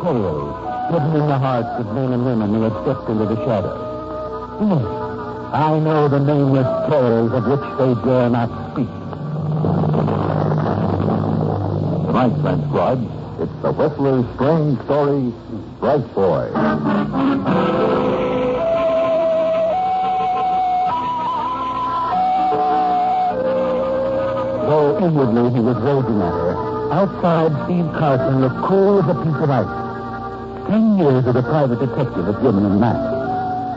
tales hidden in the hearts of men and women who had stepped into the shadows. Yes, I know the nameless tales of which they dare not speak. Tonight, transcribed, it's the Whistler's strange story, Bright Boy. Though inwardly he was raging at her, outside Steve Carson looked cool as a piece of ice. 10 years as a private detective had given him that.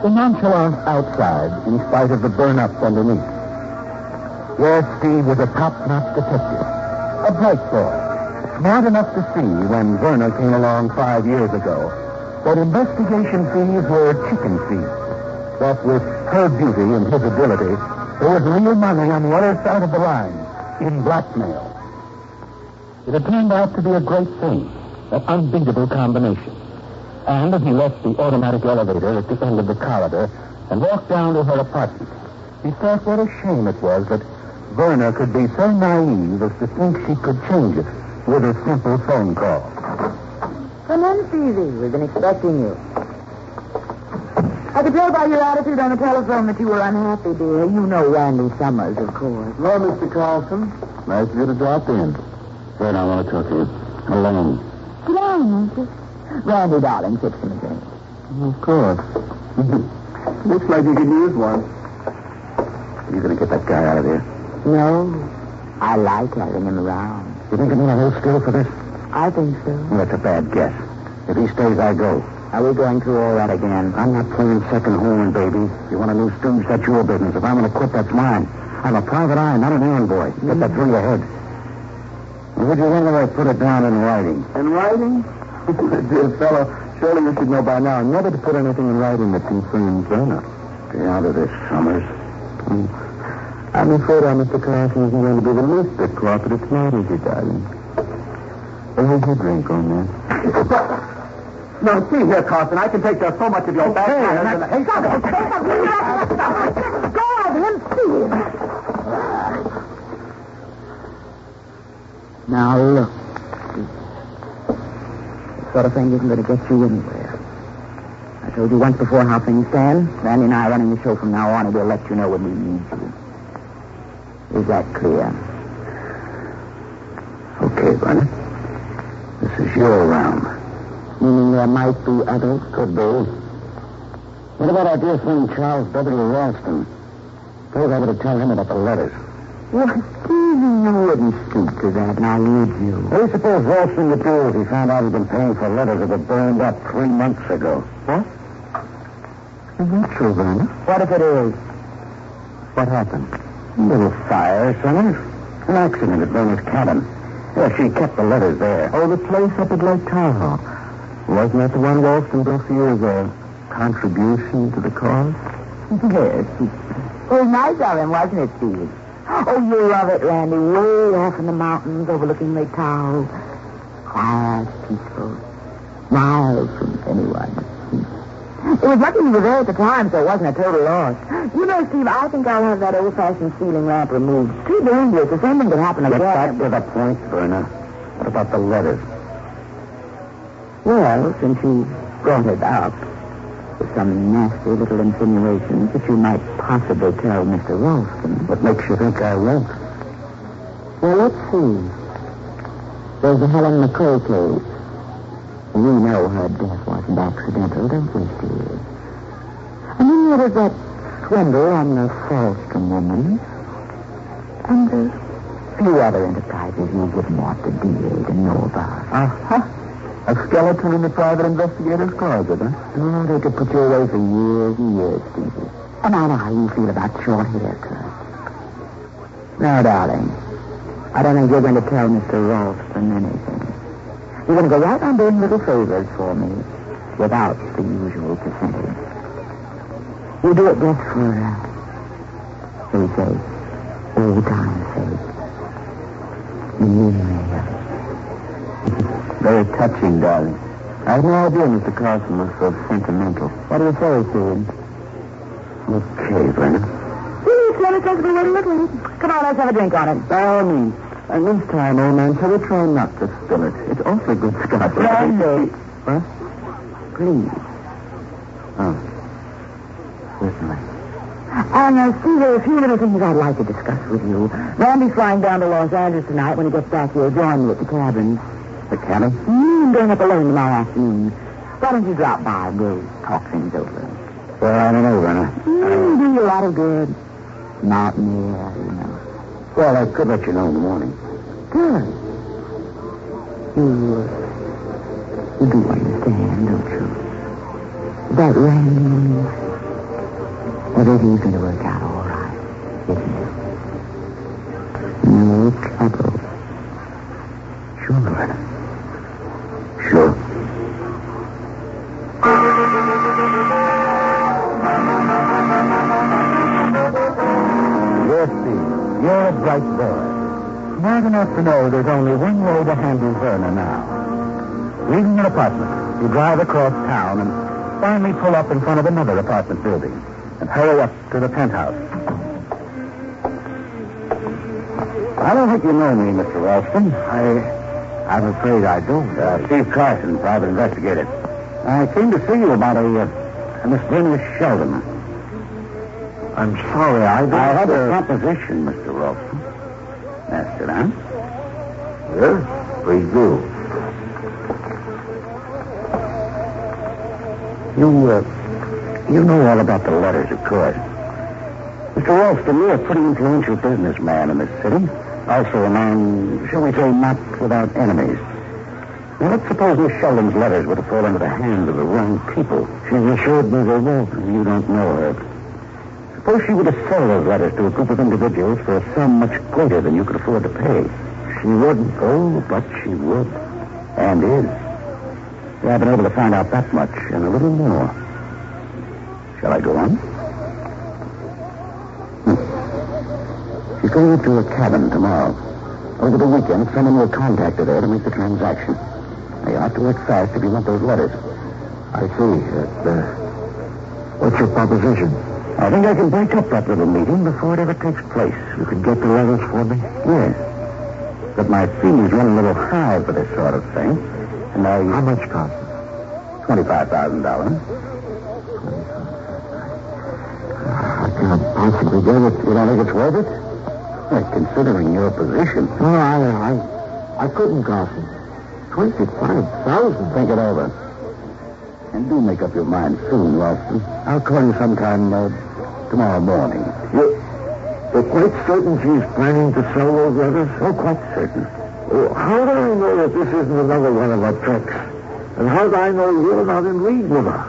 The nonchalance outside, in spite of the burn-ups underneath. Yes, Steve was a top-notch detective. A bright boy. Smart enough to see, when Verna came along 5 years ago, that investigation fees were chicken fees. That with her beauty and his ability, there was real money on the other side of the line, in blackmail. It had turned out to be a great thing, an unbeatable combination. And as he left the automatic elevator at the end of the corridor and walked down to her apartment, he thought what a shame it was that Verna could be so naive as to think she could change it with a simple phone call. Come in, Stevie. We've been expecting you. I could tell by your attitude on the telephone that you were unhappy, dear. You know Randy Summers, of course. Hello, Mr. Carlson. Nice of you to drop in. Verna, I want to talk to you. Alone. Sit down, Nancy. Randy, darling, fix him a drink. Of course. Looks like you could use one. You going to get that guy out of here? No. I like having him around. You think I'm going to hold still for this? I think so. Well, that's a bad guess. If he stays, I go. Are we going through all that again? I'm not playing second horn, baby. You want a new stooge, that's your business. If I'm going to quit, that's mine. I'm a private eye, not an errand boy. Get that through your head. And would you anyway put it down in writing? In writing? Dear fellow, surely you should know by now never to put anything in writing that concerns Verna. Get out of this, Summers. I'm afraid Mr. Carson isn't going to be the least bit cooperative tonight, is he, darling? Well, here's your drink on there. No, see here, Carson. I can take so much of your back. Hey, stop it. Go on, him, Steve. Now, look. This sort of thing isn't going to get you anywhere. I told you once before how things stand. Randy and I are running the show from now on, and we'll let you know when we need you. Is that clear? Okay, Verna. This is your round. Meaning there might be others? Could be. What about our dear friend Charles W. Ralston? Suppose I were to tell him about the letters. Well, Stevie, you wouldn't stoop to that, now would you? What do you suppose Ralston would do if he found out he'd been paying for letters that were burned up 3 months ago? What? Is that true, Verna? What if it is? What happened? A little fire, Summers. An accident at Verna's cabin. Yeah, she kept the letters there. Oh, the place up at Lake Tahoe. Wasn't that the one Ralston built for you as a contribution to the cause? Yes. It was nice of him, wasn't it, Steve? Oh, you love it, Randy. Way off in the mountains overlooking Lake Tahoe. Quiet, peaceful. Miles from anyone. It was lucky you were there at the time, so it wasn't a total loss. You know, Steve, I think I'll have that old-fashioned ceiling lamp removed. It's too dangerous. The same thing could happen again. Get back to the point, Verna. What about the letters? Well, since you brought it up, with some nasty little insinuations that you might possibly tell Mr. Ralston. What makes you think I won't? Well, let's see. There's the Helen McCoy case. We know her death wasn't accidental, don't we, Steve? And then there was that swindle on the Falston woman. And a few other enterprises you wouldn't want the DA to know about. Uh-huh. A skeleton in the private investigator's closet, huh? Oh, they could put you away for years and years, Stevie. And I know how you feel about short haircuts. Now, darling, I don't think you're going to tell Mr. Ralston anything. You're going to go right on doing little favors for me without the usual percentage. You do it just for, shall we say, old time's sake. Millionaire. Very touching, darling. I had no idea Mr. Carson was so sentimental. What do you say, Steve? Okay, Verna. Please, let us sensibly wait a little. Come on, let's have a drink on it. By all means. And this time, old man, shall we try not to spill it? It's awfully good scotch. Randy. What? Please. Oh. Certainly. And see, there are a few little things I'd like to discuss with you. Randy's flying down to Los Angeles tonight. When he gets back, he'll join me at the cabin. The cabin? I'm going up alone tomorrow afternoon. Why don't you drop by and we'll talk things over? Well, I don't know, Werner. Do you a lot of good. Not near, you know. Well, I could let you know in the morning. Good. You do understand, don't you? That Randy, everything's going to work out all right, isn't it? No trouble. Sure, Werner. Sure. Yes, Steve. You're a bright boy. Smart enough to know there's only one way to handle Werner now. Leaving an apartment, you drive across town and finally pull up in front of another apartment building and hurry up to the penthouse. I don't think you know me, Mr. Ralston. I'm afraid I don't. Steve Carson, private investigator. I came to see you about a Miss Dennis Sheldon. I'm sorry, I have a proposition, Mr. Ralston. Now, sit down. Yes, please do. You know all about the letters, of course. Mr. Ralston, you're a pretty influential businessman in this city. Also a man, shall we say, not without enemies. Now, let's suppose Miss Sheldon's letters were to fall into the hands of the wrong people. She's assured me they won't. You don't know her. Suppose she were to sell those letters to a group of individuals for a sum much greater than you could afford to pay. She wouldn't. Oh, but she would. And is. Yeah, I've been able to find out that much and a little more. Shall I go on? She's going up to a cabin tomorrow. Over the weekend, someone will contact her there to make the transaction. Now, you have to work fast if you want those letters. I see. What's your proposition? I think I can break up that little meeting before it ever takes place. You could get the letters for me? Yes. But my fees run a little high for this sort of thing. And how much cost it? $25,000. I can't possibly get it. You don't think it's worth it? Considering your position. No, I couldn't, Carson. 25,000. Think it over. And do make up your mind soon, Ralston. I'll call you sometime tomorrow morning. You're quite certain she's planning to sell those letters? Oh, quite certain. Well, how do I know that this isn't another one of her tricks? And how do I know you're not in league with her?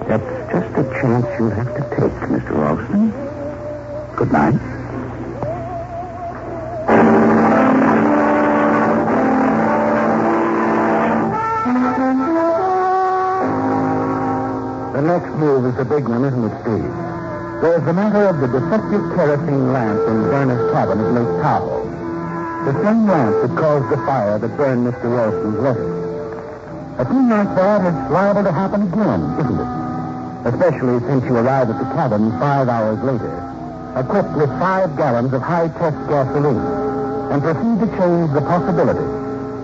That's just a chance you'll have to take, Mr. Ralston. Good night. The next move is the big one, isn't it, Steve? There's the matter of the defective kerosene lamp in Werner's cabin at Lake Tahoe. The same lamp that caused the fire that burned Mr. Ralston's letters. A thing like that is liable to happen again, isn't it? Especially since you arrive at the cabin 5 hours later, equipped with 5 gallons of high-test gasoline, and proceed to change the possibility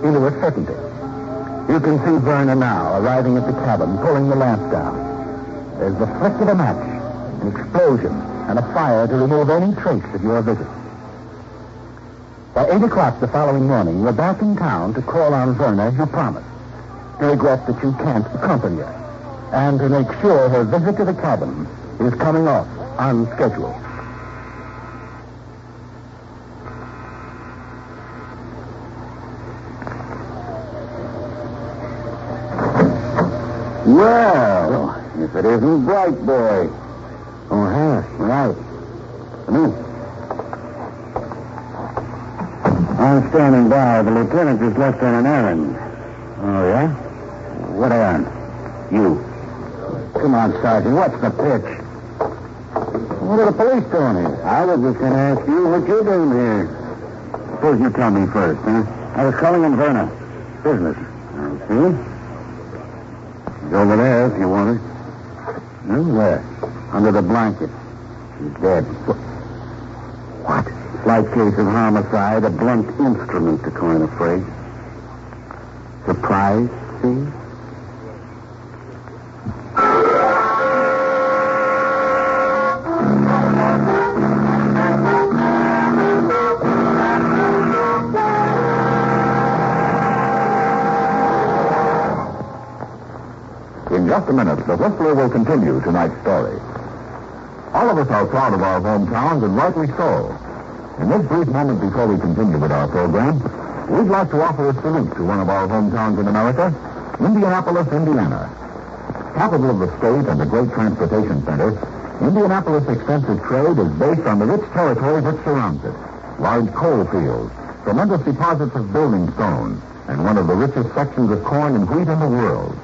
into a certainty. You can see Werner now arriving at the cabin, pulling the lamp down. There's the flick of a match, an explosion, and a fire to remove any trace of your visit. By 8 o'clock the following morning, you're back in town to call on Werner as you promised, to regret that you can't accompany her, and to make sure her visit to the cabin is coming off on schedule. Well, if it isn't Bright Boy. Oh, huh? Right. Come in. I'm standing by. The lieutenant just left on an errand. Oh, yeah? What errand? You. Come on, Sergeant. What's the pitch? What are the police doing here? I was just going to ask you what you're doing here. Suppose you tell me first, huh? I was calling in Werner. Business. Okay. He's over there if you want her. No, where? Under the blanket. She's dead. What? Slight case of homicide, a blunt instrument, to coin a phrase. Surprised, see? just a minute, the Whistler will continue tonight's story. All of us are proud of our hometowns, and rightly so. In this brief moment before we continue with our program, we'd like to offer a salute to one of our hometowns in America, Indianapolis, Indiana. Capital of the state and a great transportation center, Indianapolis' extensive trade is based on the rich territory which surrounds it. Large coal fields, tremendous deposits of building stone, and one of the richest sections of corn and wheat in the world.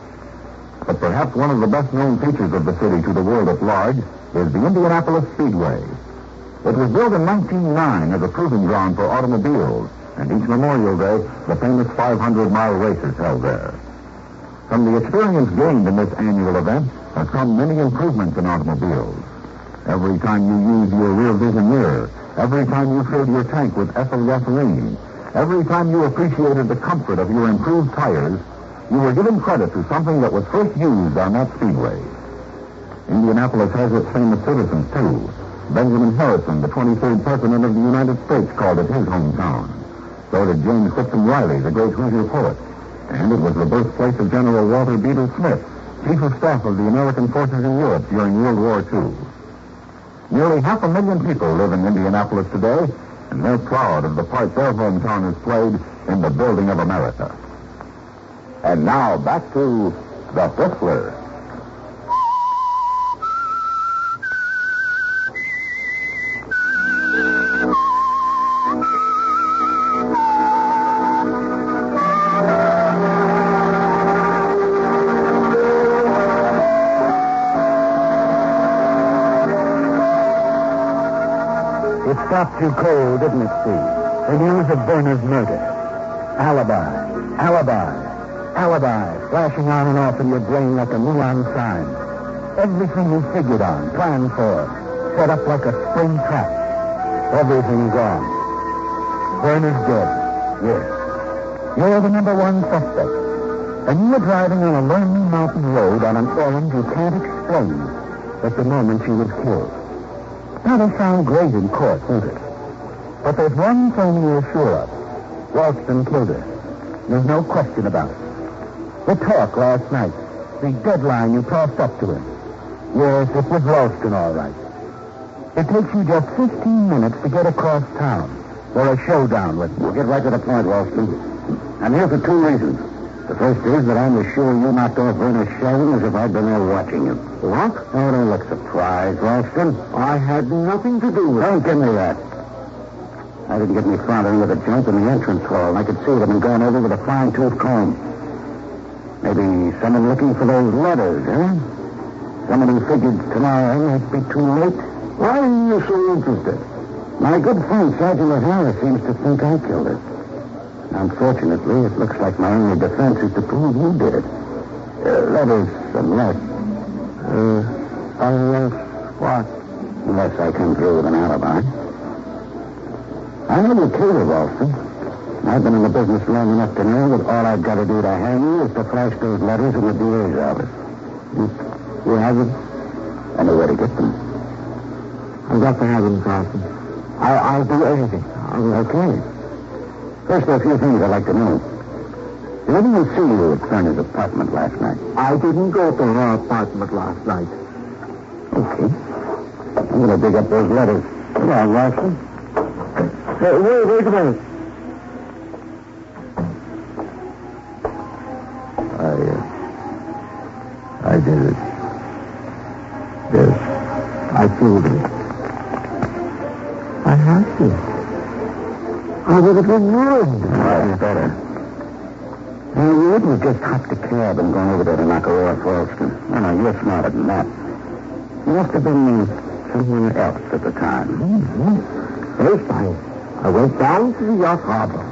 But perhaps one of the best-known features of the city to the world at large is the Indianapolis Speedway. It was built in 1909 as a proving ground for automobiles, and each Memorial Day, the famous 500-mile race is held there. From the experience gained in this annual event have come many improvements in automobiles. Every time you used your rear vision mirror, every time you filled your tank with ethyl gasoline, every time you appreciated the comfort of your improved tires, you were giving credit to something that was first used on that speedway. Indianapolis has its famous citizens, too. Benjamin Harrison, the 23rd President of the United States, called it his hometown. So did James Whitcomb Riley, the great Hoosier poet. And it was the birthplace of General Walter Beadle Smith, Chief of Staff of the American forces in Europe during World War II. Nearly 500,000 people live in Indianapolis today, and they're proud of the part their hometown has played in the building of America. And now, back to the Whistler. It stopped too cold, didn't it, Steve? The news of Verner's murder. Alibi. Flashing on and off in your brain like a neon sign. Everything you figured on, planned for, set up like a spring trap. Everything gone. Verner's dead. Yes. You're the number one suspect. And you were driving on a lonely mountain road on an errand you can't explain at the moment she was killed. Now, they sound great in court, won't it? But there's one thing you're sure of. Ralston killed her. There's no question about it. The talk last night, the deadline you tossed up to him. Yes, it was Ralston, all right. It takes you just 15 minutes to get across town for a showdown with him. We'll get right to the point, Ralston. I'm here for two reasons. The first is that I'm as sure you knocked off Verner Sherman as if I'd been there watching him. What? Oh, don't look surprised, Ralston. I had nothing to do with it. Don't give me that. I didn't get any farther into the joint than the entrance hall, and I could see it had been gone over with a fine-tooth comb. Maybe someone looking for those letters, huh? Someone who figured tomorrow might be too late. Why are you so interested? My good friend, Sergeant O'Hara, seems to think I killed her. Unfortunately, it looks like my only defense is to prove you did it. That is, unless what? Unless I come through with an alibi. I know you killed her, Ralston. I've been in the business long enough to know that all I've got to do to hang you is to flash those letters in the DA's office. You have them? I know where to get them. I've got to have them, Ralston. I'll do anything. Okay. First, there are a few things I'd like to know. Did anyone see you at Verner's apartment last night? I didn't go to her apartment last night. Okay. I'm going to dig up those letters. Come on, Ralston. Wait a minute. I did it. Yes. I killed her. I had to. I would have been ruined. That's better. You wouldn't have just hopped a cab and gone over there to knock her off, Ralston. No, you're smarter than that. You must have been someone else at the time. Mm-hmm. First, I went down to the yacht harbor.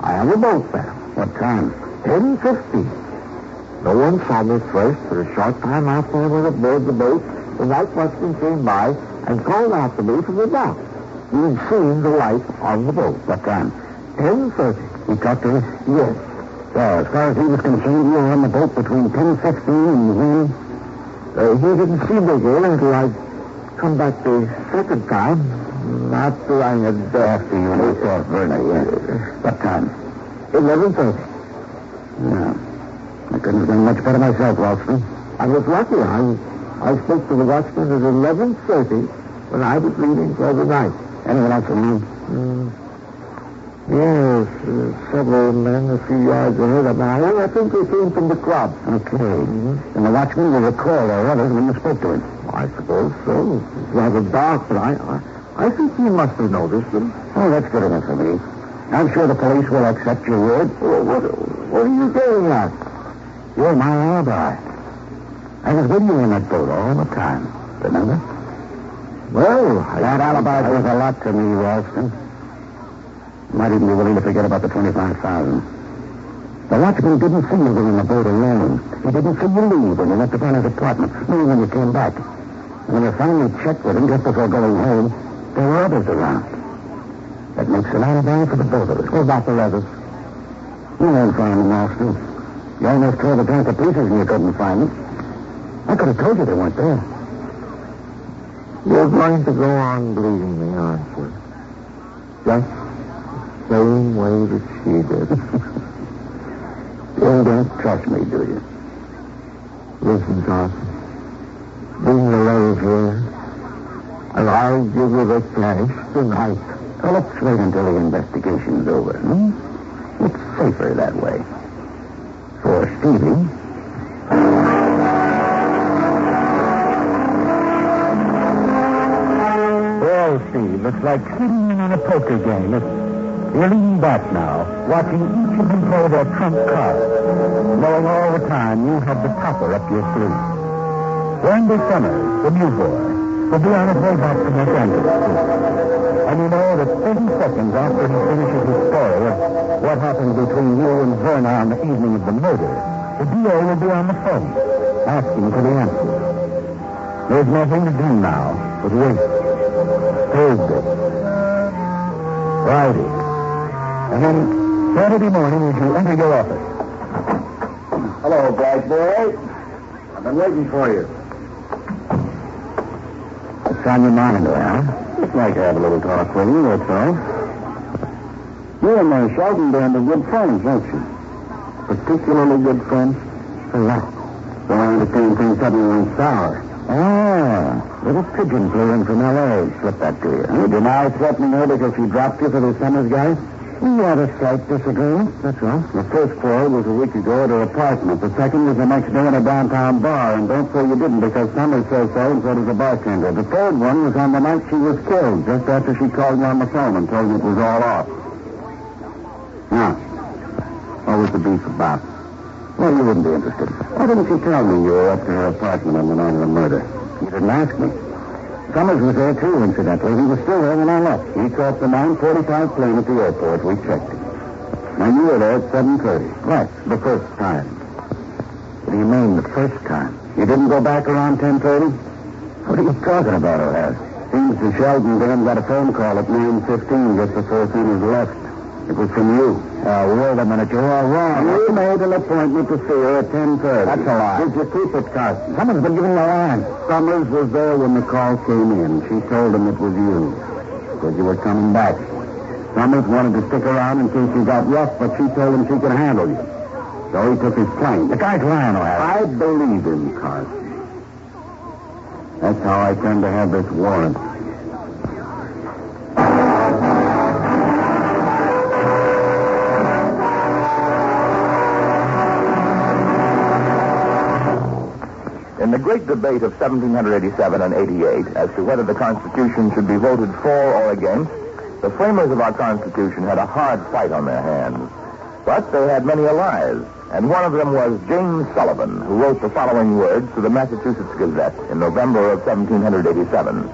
I have a boat there. What time? 10:50. No one saw me first. For a short time after I was aboard the boat, the night watchman came by and called out to me from the dock. You'd seen the light on the boat. What time? 10:30. You talked to her? Yes. So, as far as he was concerned, you were on the boat between 10:15 and when? He didn't see me again until I'd come back the second time. After I had... After you knocked off Verner, yes. What time? 11:30. No. I couldn't have done much better myself, Ralston. I was lucky. I spoke to the watchman at 11:30 when I was leaving for the night. Anyone else around? Yes, several men a few yards ahead of me. I think they came from the club. Okay. Mm-hmm. And the watchman will recall our others when you spoke to him. I suppose so. It's rather dark, but I think he must have noticed them. Oh, that's good enough for me. I'm sure the police will accept your word. What are you getting at? You're my alibi. I was with you in that boat all the time. Remember? Well, that alibi was a lot to me, Ralston. You might even be willing to forget about the $25,000. The watchman didn't see you were in the boat alone. He didn't see you leave when you left to find his apartment, nor when you came back. And when you finally checked with him just before going home, there were others around. That makes an alibi for the both of us. What about the others? You won't find them, Ralston. You almost tore the tank to pieces and you couldn't find them. I could have told you they weren't there. You're going to go on believing me, aren't you? Just the same way that she did. You don't trust me, do you? Listen, Carson. Bring the letters here, and I'll give you the cash tonight. Well, let's wait until the investigation's over, hmm? It's safer that way. For Stevie. Well, Steve, it's like sitting in on a poker game. You're leaning back now, watching each of them play their trump card, knowing all the time you have the topper up your sleeve. Randy Summers, the new boy, will be on his way back to Los Angeles. And you know that 30 seconds after he finishes his story of what happened between you and Verna on the evening of the murder, the DA will be on the phone, asking for the answer. There's nothing to do now but wait. Thursday. Friday. And then Saturday morning as you enter your office. Hello, black boy. I've been waiting for you. What's on your mind, huh? Just like to have a little talk with you, that's all. You and Sheldon band are good friends, aren't you? Particularly good friends? For what? So I understand things suddenly went sour. Ah, little pigeon flew in from L.A. Slipped that to you. You deny threatening her because she dropped you for the Summers guy? We had a slight disagreement, that's all. The first quarrel was a week ago at her apartment. The second was the next day in a downtown bar. And don't say you didn't, because Summers says so, and so does the bartender. The third one was on the night she was killed, just after she called you on the phone and told you it was all off. Now, what was the beef about? Well, you wouldn't be interested. Why didn't you tell me you were up to her apartment on the night of the murder? You didn't ask me. Summers was there, too, incidentally. He was still there when I left. He caught the 9:45 plane at the airport. We checked him. Now, you were there at 7:30. Right, the first time. What do you mean, the first time? You didn't go back around 10:30? What are you talking about, O'Hare? Seems to Sheldon then got a phone call at 9:15 just before Summers left. It was from you. Wait a minute, you're all wrong. You made an appointment to see her at 10:30. That's a lie. Did you keep it, Carson? Someone's been giving you a line. Summers was there when the call came in. She told him it was you. Said you were coming back. Summers wanted to stick around in case you got rough, but she told him she could handle you. So he took his plane. The guy's lying, O'Hara. I believe him, Carson. That's how I tend to have this warrant. In the great debate of 1787 and 88 as to whether the Constitution should be voted for or against, the framers of our Constitution had a hard fight on their hands. But they had many allies, and one of them was James Sullivan, who wrote the following words to the Massachusetts Gazette in November of 1787.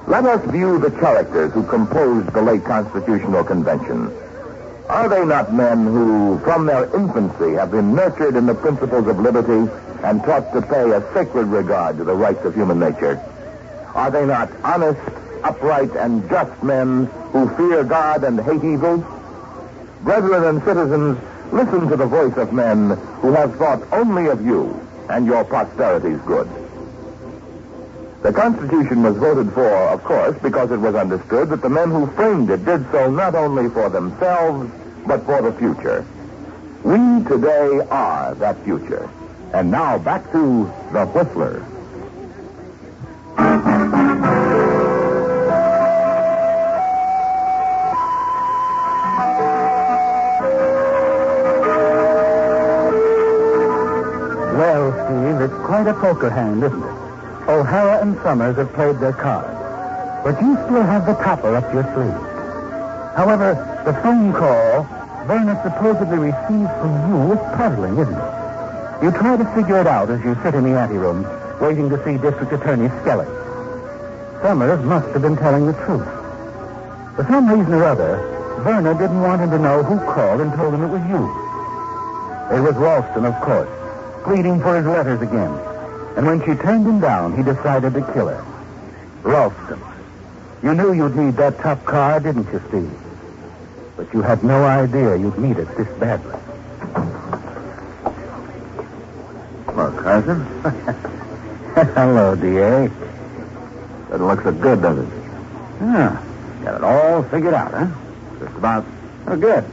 Let us view the characters who composed the late Constitutional Convention. Are they not men who, from their infancy, have been nurtured in the principles of liberty and taught to pay a sacred regard to the rights of human nature? Are they not honest, upright, and just men who fear God and hate evil? Brethren and citizens, listen to the voice of men who have thought only of you and your posterity's good. The Constitution was voted for, of course, because it was understood that the men who framed it did so not only for themselves, but for the future. We today are that future. And now back to The Whistler. Well, Steve, it's quite a poker hand, isn't it? O'Hara and Summers have played their cards, but you still have the topper up your sleeve. However, the phone call Verna supposedly received from you is puzzling, isn't it? You try to figure it out as you sit in the anteroom, waiting to see District Attorney Skelly. Summers must have been telling the truth. For some reason or other, Verna didn't want him to know who called and told him it was you. It was Ralston, of course, pleading for his letters again. And when she turned him down, he decided to kill her. Ralston. You knew you'd need that top car, didn't you, Steve? But you had no idea you'd need it this badly. Hello, Carson. Hello, D.A. Doesn't look so good, does it? Yeah. Got it all figured out, huh? Just about. Oh, good.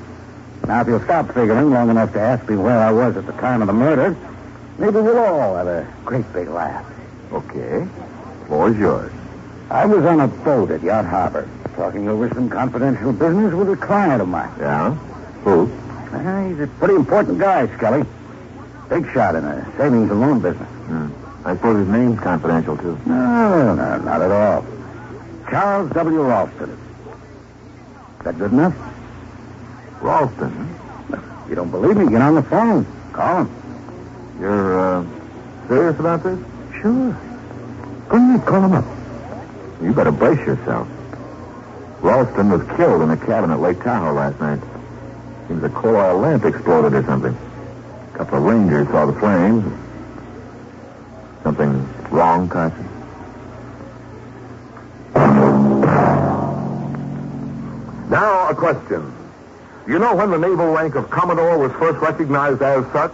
Now, if you'll stop figuring long enough to ask me where I was at the time of the murder, maybe we'll all have a great big laugh. Okay. Floor's yours. I was on a boat at Yacht Harbor, talking over some confidential business with a client of mine. Yeah? Who? He's a pretty important guy, Skelly. Big shot in the savings and loan business. I suppose his name's confidential, too. No, not at all. Charles W. Ralston. Is that good enough? Ralston? If you don't believe me, get on the phone. Call him. You're, serious about this? Sure. Go ahead, call him up. You better brace yourself. Ralston was killed in a cabin at Lake Tahoe last night. Seems a coal oil lamp exploded or something. A couple of rangers saw the flames. Something wrong, Carson? Now, a question. Do you know when the naval rank of Commodore was first recognized as such?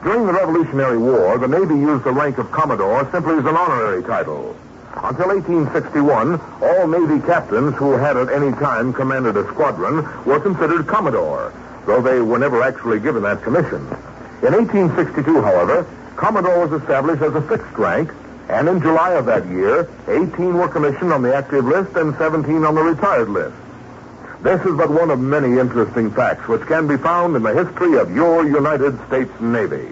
During the Revolutionary War, the Navy used the rank of Commodore simply as an honorary title. Until 1861, all Navy captains who had at any time commanded a squadron were considered Commodore, though they were never actually given that commission. In 1862, however, Commodore was established as a fixed rank, and in July of that year, 18 were commissioned on the active list and 17 on the retired list. This is but one of many interesting facts which can be found in the history of your United States Navy.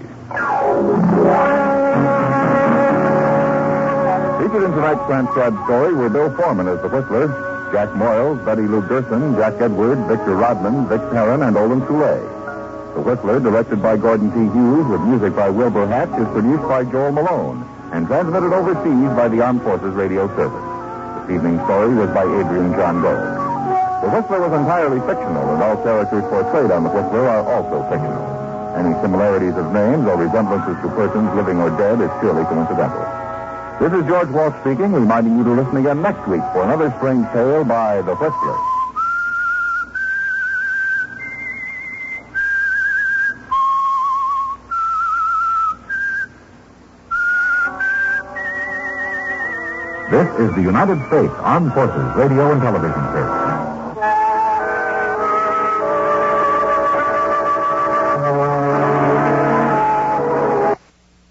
Featured in tonight's transcribed story were Bill Forman as the Whistler, Jack Moyles, Betty Lou Gerson, Jack Edwards, Victor Rodman, Vic Perrin, and Olin Soule. The Whistler, directed by Gordon T. Hughes with music by Wilbur Hatch, is produced by Joel Malone and transmitted overseas by the Armed Forces Radio Service. This evening's story was by Adrian John Gold. The Whistler was entirely fictional, and all characters portrayed on The Whistler are also fictional. Any similarities of names or resemblances to persons living or dead is purely coincidental. This is George Walsh speaking, reminding you to listen again next week for another strange tale by The Whistler. This is the United States Armed Forces Radio and Television Service.